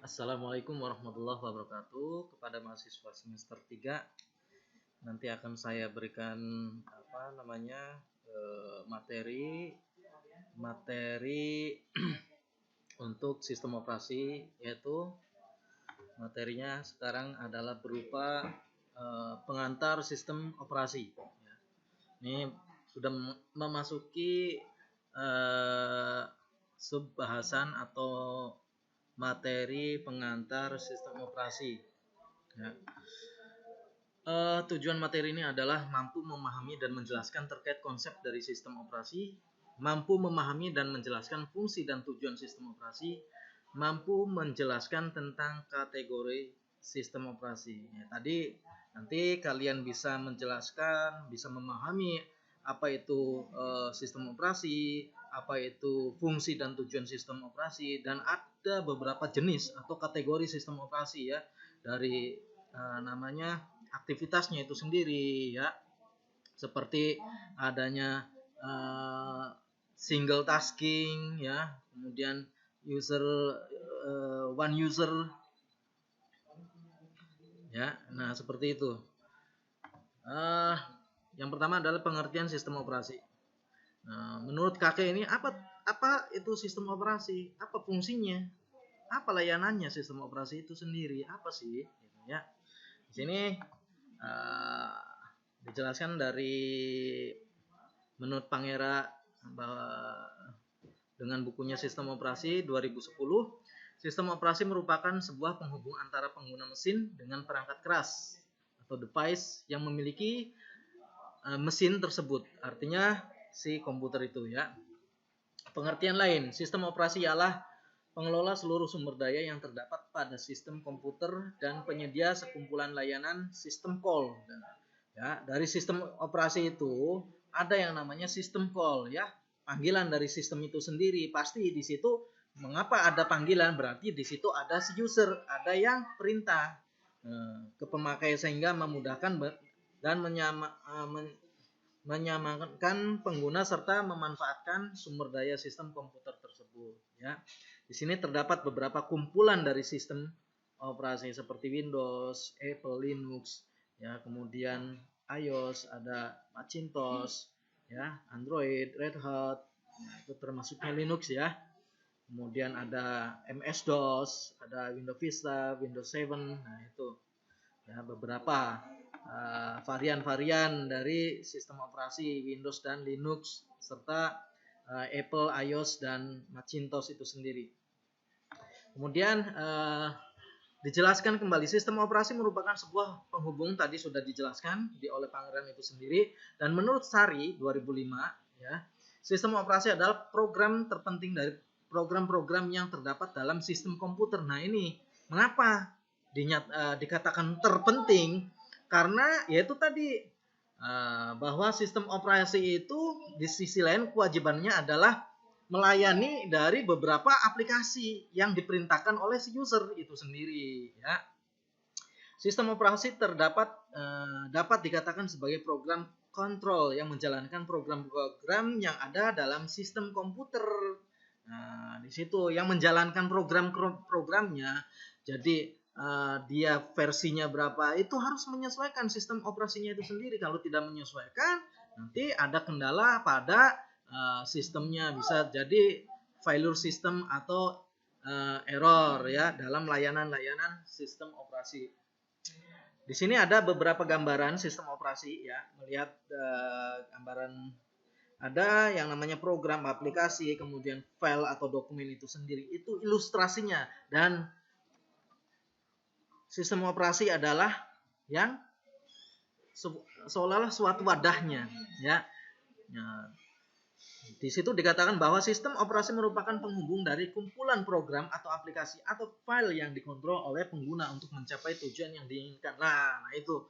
Assalamualaikum warahmatullahi wabarakatuh. Kepada mahasiswa semester 3 nanti akan saya berikan materi untuk sistem operasi, yaitu materinya sekarang adalah berupa pengantar sistem operasi. Ini sudah memasuki subbahasan atau materi pengantar sistem operasi. Ya. Tujuan materi ini adalah mampu memahami dan menjelaskan terkait konsep dari sistem operasi, mampu memahami dan menjelaskan fungsi dan tujuan sistem operasi, mampu menjelaskan tentang kategori sistem operasi. Ya, tadi nanti kalian bisa menjelaskan, bisa memahami apa itu sistem operasi, apa itu fungsi dan tujuan sistem operasi, dan ada beberapa jenis atau kategori sistem operasi ya, dari namanya aktivitasnya itu sendiri ya, seperti adanya single tasking ya, kemudian one user ya. Nah, seperti itu. Yang pertama adalah pengertian sistem operasi. Nah, menurut kakek ini apa itu sistem operasi? Apa fungsinya? Apa layanannya sistem operasi itu sendiri? Apa sih? Gitu, ya. Di sini dijelaskan dari menurut Pangera bahwa dengan bukunya Sistem Operasi 2010, sistem operasi merupakan sebuah penghubung antara pengguna mesin dengan perangkat keras atau device yang memiliki mesin tersebut, artinya si komputer itu ya. Pengertian lain, sistem operasi ialah pengelola seluruh sumber daya yang terdapat pada sistem komputer dan penyedia sekumpulan layanan sistem call. Ya, dari sistem operasi itu ada yang namanya sistem call ya, panggilan dari sistem itu sendiri. Pasti di situ mengapa ada panggilan, berarti di situ ada si user, ada yang perintah ke pemakai sehingga memudahkan dan menyamakan pengguna serta memanfaatkan sumber daya sistem komputer tersebut ya. Di sini terdapat beberapa kumpulan dari sistem operasi seperti Windows, Apple, Linux ya, kemudian iOS, ada Macintosh ya, Android, Red Hat, nah, itu termasuknya Linux ya. Kemudian ada MS-DOS, ada Windows Vista, Windows 7, nah itu ya beberapa varian-varian dari sistem operasi Windows dan Linux serta Apple, iOS, dan Macintosh itu sendiri. Kemudian dijelaskan kembali, sistem operasi merupakan sebuah penghubung, tadi sudah dijelaskan oleh Pangeran itu sendiri, dan menurut Sari 2005 ya, sistem operasi adalah program terpenting dari program-program yang terdapat dalam sistem komputer. Nah, ini mengapa dikatakan terpenting? Karena yaitu tadi bahwa sistem operasi itu di sisi lain kewajibannya adalah melayani dari beberapa aplikasi yang diperintahkan oleh si user itu sendiri ya. Sistem operasi dapat dikatakan sebagai program kontrol yang menjalankan program-program yang ada dalam sistem komputer. Nah, di situ yang menjalankan program-programnya. Jadi dia versinya berapa itu harus menyesuaikan sistem operasinya itu sendiri. Kalau tidak menyesuaikan, nanti ada kendala pada sistemnya, bisa jadi failure system atau error ya dalam layanan-layanan sistem operasi. Di sini ada beberapa gambaran sistem operasi ya, melihat gambaran ada yang namanya program, aplikasi, kemudian file atau dokumen itu sendiri, itu ilustrasinya, dan sistem operasi adalah yang seolah-olah suatu wadahnya ya. Nah, di situ dikatakan bahwa sistem operasi merupakan penghubung dari kumpulan program atau aplikasi atau file yang dikontrol oleh pengguna untuk mencapai tujuan yang diinginkan. Nah itu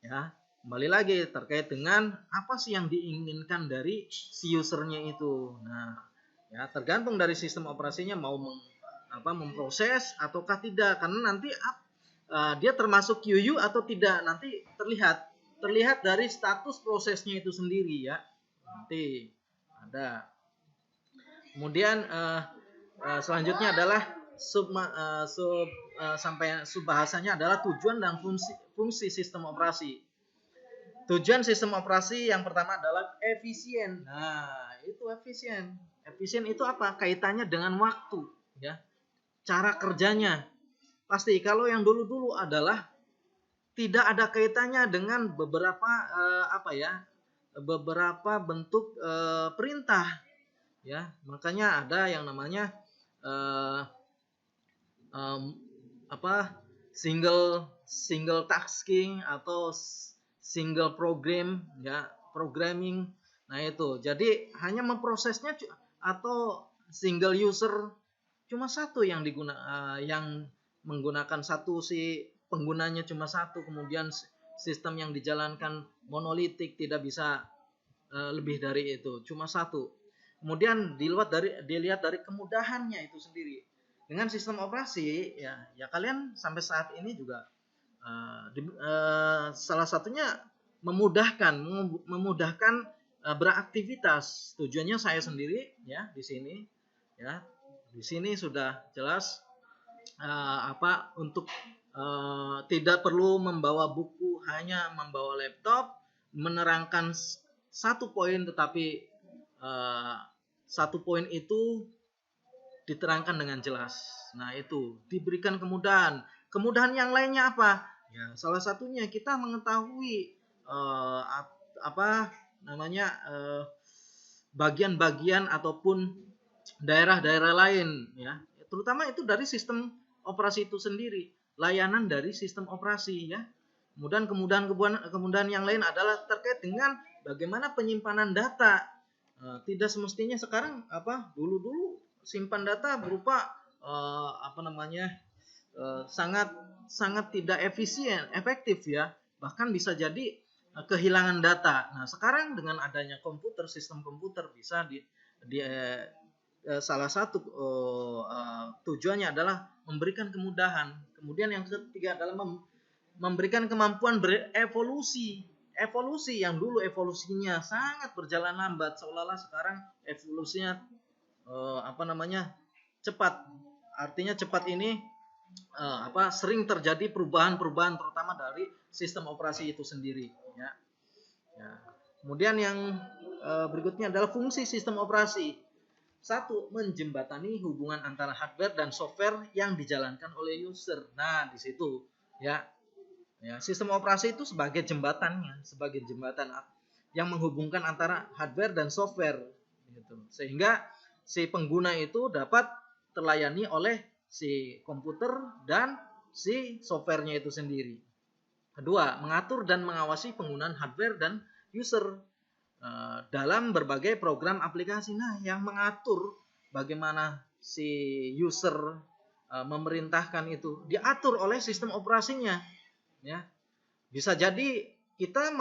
ya, kembali lagi terkait dengan apa sih yang diinginkan dari si usernya itu. Nah ya, tergantung dari sistem operasinya mau memproses ataukah tidak, karena nanti dia termasuk QU atau tidak nanti terlihat dari status prosesnya itu sendiri ya. Nanti ada. Kemudian selanjutnya adalah sampai subbahasanya adalah tujuan dan fungsi sistem operasi. Tujuan sistem operasi yang pertama adalah efisien. Nah, itu efisien. Efisien itu apa? Kaitannya dengan waktu, ya. Cara kerjanya. Pasti kalau yang dulu-dulu adalah tidak ada kaitannya dengan beberapa beberapa bentuk perintah, ya. Makanya ada yang namanya single tasking atau single program, ya, programming. Nah, itu. Jadi hanya memprosesnya atau single user cuma satu yang yang menggunakan satu, si penggunanya cuma satu, kemudian sistem yang dijalankan monolitik, tidak bisa lebih dari itu, cuma satu. Kemudian dilihat dari kemudahannya itu sendiri. Dengan sistem operasi, ya kalian sampai saat ini juga salah satunya memudahkan beraktivitas. Tujuannya saya sendiri, ya, di sini, ya. Di sini sudah jelas untuk tidak perlu membawa buku, hanya membawa laptop, menerangkan satu poin, tetapi satu poin itu diterangkan dengan jelas. Nah, itu diberikan kemudahan. Kemudahan yang lainnya apa? Ya, salah satunya kita mengetahui bagian-bagian ataupun daerah-daerah lain, ya. Terutama itu dari sistem operasi itu sendiri, layanan dari sistem operasi, ya. Kemudahan yang lain adalah terkait dengan bagaimana penyimpanan data. Tidak semestinya sekarang dulu simpan data berupa sangat tidak efektif, ya. Bahkan bisa jadi kehilangan data. Nah, sekarang dengan adanya sistem komputer bisa salah satu tujuannya adalah memberikan kemudahan. Kemudian yang ketiga adalah memberikan kemampuan berevolusi. Evolusi yang dulu evolusinya sangat berjalan lambat, seolah-olah sekarang evolusinya cepat. Artinya cepat ini sering terjadi perubahan-perubahan, terutama dari sistem operasi itu sendiri, ya. Kemudian yang berikutnya adalah fungsi sistem operasi. Satu, menjembatani hubungan antara hardware dan software yang dijalankan oleh user. Nah, di situ, ya, sistem operasi itu sebagai jembatan yang menghubungkan antara hardware dan software, gitu. Sehingga si pengguna itu dapat terlayani oleh si komputer dan si softwarenya itu sendiri. Kedua, mengatur dan mengawasi penggunaan hardware dan user dalam berbagai program aplikasi. Nah, yang mengatur bagaimana si user memerintahkan itu diatur oleh sistem operasinya, ya. Bisa jadi kita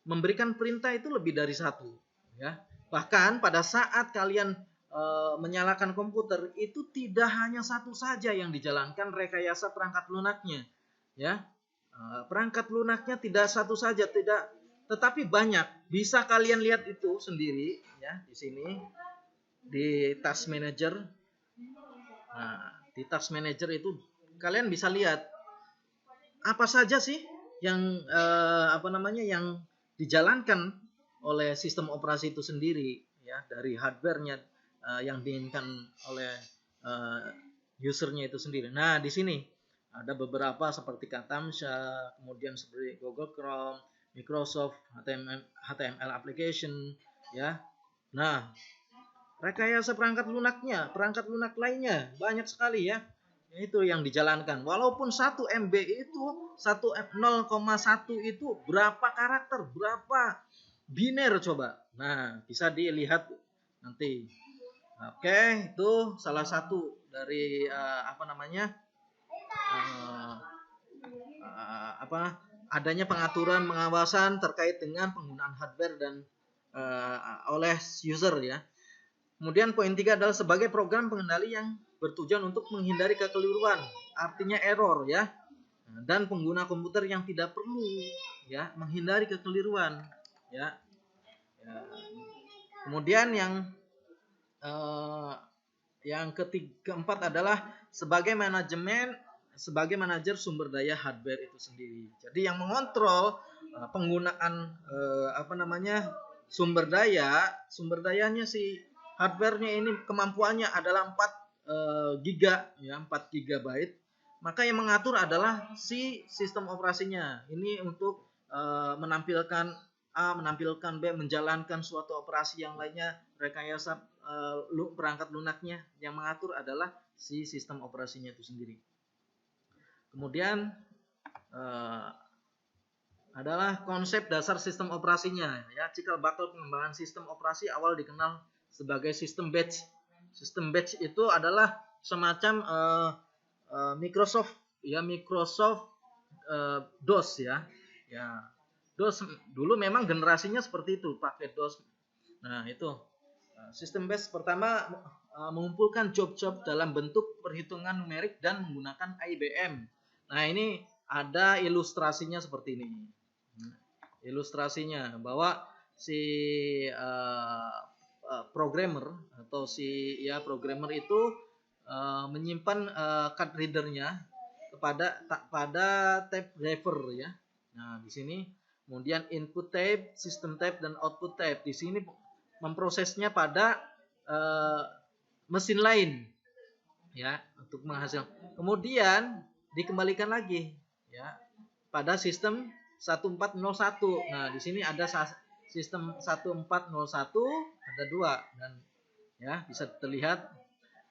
memberikan perintah itu lebih dari satu, ya. Bahkan pada saat kalian menyalakan komputer itu tidak hanya satu saja yang dijalankan rekayasa perangkat lunaknya, ya. Perangkat lunaknya tidak satu saja, tetapi banyak. Bisa kalian lihat itu sendiri, ya, di sini di task manager. Nah, di task manager itu kalian bisa lihat apa saja sih yang yang dijalankan oleh sistem operasi itu sendiri, ya, dari hardwarenya yang diinginkan oleh usernya itu sendiri. Nah, di sini ada beberapa seperti Katamsa, kemudian seperti Google Chrome, Microsoft HTML application, ya. Nah, rekayasa perangkat lunak lainnya banyak sekali, ya. Itu yang dijalankan. Walaupun 1 MB itu 0,1 itu berapa karakter, berapa biner coba. Nah, bisa dilihat nanti. Oke, itu salah satu dari adanya pengaturan pengawasan terkait dengan penggunaan hardware dan oleh user, ya. Kemudian poin 3 adalah sebagai program pengendali yang bertujuan untuk menghindari kekeliruan, artinya error, ya. Dan pengguna komputer yang tidak perlu, ya, menghindari kekeliruan, ya. Kemudian yang keempat adalah sebagai manajer sumber daya hardware itu sendiri. Jadi yang mengontrol penggunaan sumber dayanya si hardwarenya ini kemampuannya adalah 4 giga ya, 4 gigabyte. Maka yang mengatur adalah si sistem operasinya. Ini untuk menampilkan A, menampilkan B, menjalankan suatu operasi yang lainnya, rekayasa perangkat lunaknya. Yang mengatur adalah si sistem operasinya itu sendiri. Kemudian adalah konsep dasar sistem operasinya. Ya, cikal bakal pengembangan sistem operasi awal dikenal sebagai sistem batch. Sistem batch itu adalah semacam Microsoft DOS ya. DOS dulu memang generasinya seperti itu, pakai DOS. Nah, itu sistem batch pertama mengumpulkan job-job dalam bentuk perhitungan numerik dan menggunakan IBM. Nah, ini ada ilustrasinya seperti ini. Ilustrasinya bahwa si programmer itu menyimpan card readernya pada tape driver ya. Nah, di sini kemudian input tape, system tape dan output tape. Di sini memprosesnya pada mesin lain ya untuk menghasilkan. Kemudian dikembalikan lagi ya pada sistem 1401. Nah, di sini ada sistem 1401 ada 2 dan ya bisa terlihat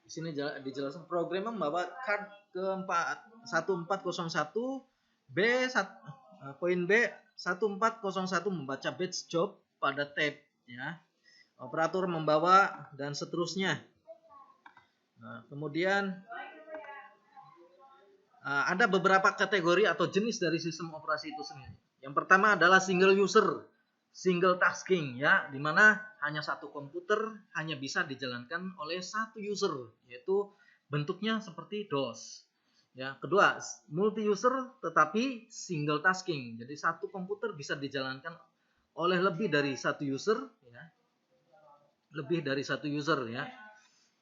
di sini dijelaskan program membawa card ke 1401 poin B 1401 membaca batch job pada tape ya. Operator membawa dan seterusnya. Nah, kemudian ada beberapa kategori atau jenis dari sistem operasi itu sendiri. Yang pertama adalah single user, single tasking ya, di mana hanya satu komputer hanya bisa dijalankan oleh satu user, yaitu bentuknya seperti DOS. Ya, kedua, multi user tetapi single tasking. Jadi satu komputer bisa dijalankan oleh lebih dari satu user ya. Lebih dari satu user ya.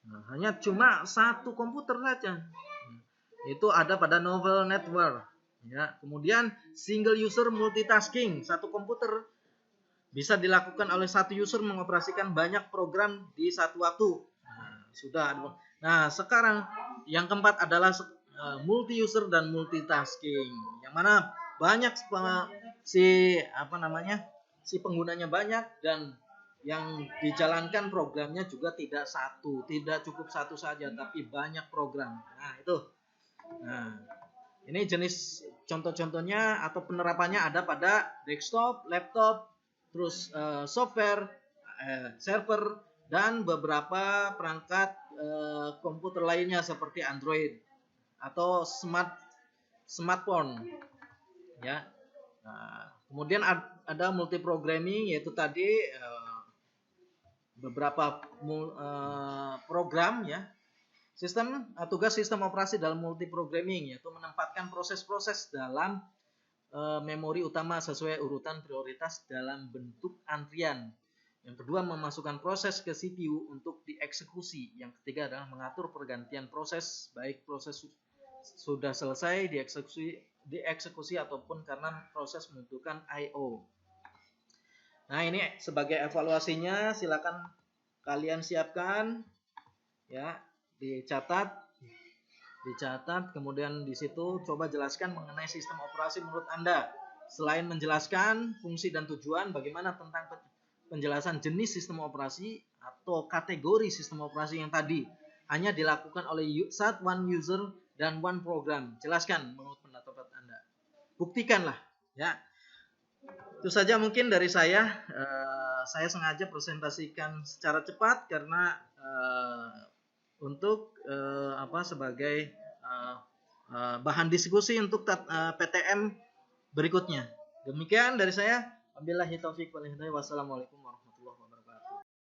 Nah, hanya cuma satu komputer saja. Itu ada pada novel network ya. Kemudian single user multitasking, satu komputer bisa dilakukan oleh satu user mengoperasikan banyak program di satu waktu. Nah, sekarang yang keempat adalah multi user dan multitasking, yang mana banyak si penggunanya banyak dan yang dijalankan programnya juga tidak cukup satu saja, tapi banyak program. Nah, itu. Nah, ini jenis contoh-contohnya atau penerapannya ada pada desktop, laptop, terus software, server, dan beberapa perangkat komputer lainnya seperti Android atau smartphone. Ya. Nah, kemudian ada multiprogramming, yaitu tadi beberapa program ya. Tugas sistem operasi dalam multiprogramming yaitu menempatkan proses-proses dalam memori utama sesuai urutan prioritas dalam bentuk antrian. Yang kedua, memasukkan proses ke CPU untuk dieksekusi. Yang ketiga adalah mengatur pergantian proses, baik proses sudah selesai dieksekusi ataupun karena proses membutuhkan I/O. Nah, ini sebagai evaluasinya, silakan kalian siapkan ya, dicatat, kemudian di situ coba jelaskan mengenai sistem operasi menurut Anda. Selain menjelaskan fungsi dan tujuan, bagaimana tentang penjelasan jenis sistem operasi atau kategori sistem operasi yang tadi hanya dilakukan oleh one user dan one program. Jelaskan menurut pendapat Anda. Buktikanlah ya. Itu saja mungkin dari saya. Saya sengaja presentasikan secara cepat karena untuk sebagai bahan diskusi untuk PTM berikutnya. Demikian dari saya. Wabillahi taufiq wal hidayah. Wassalamualaikum warahmatullahi wabarakatuh.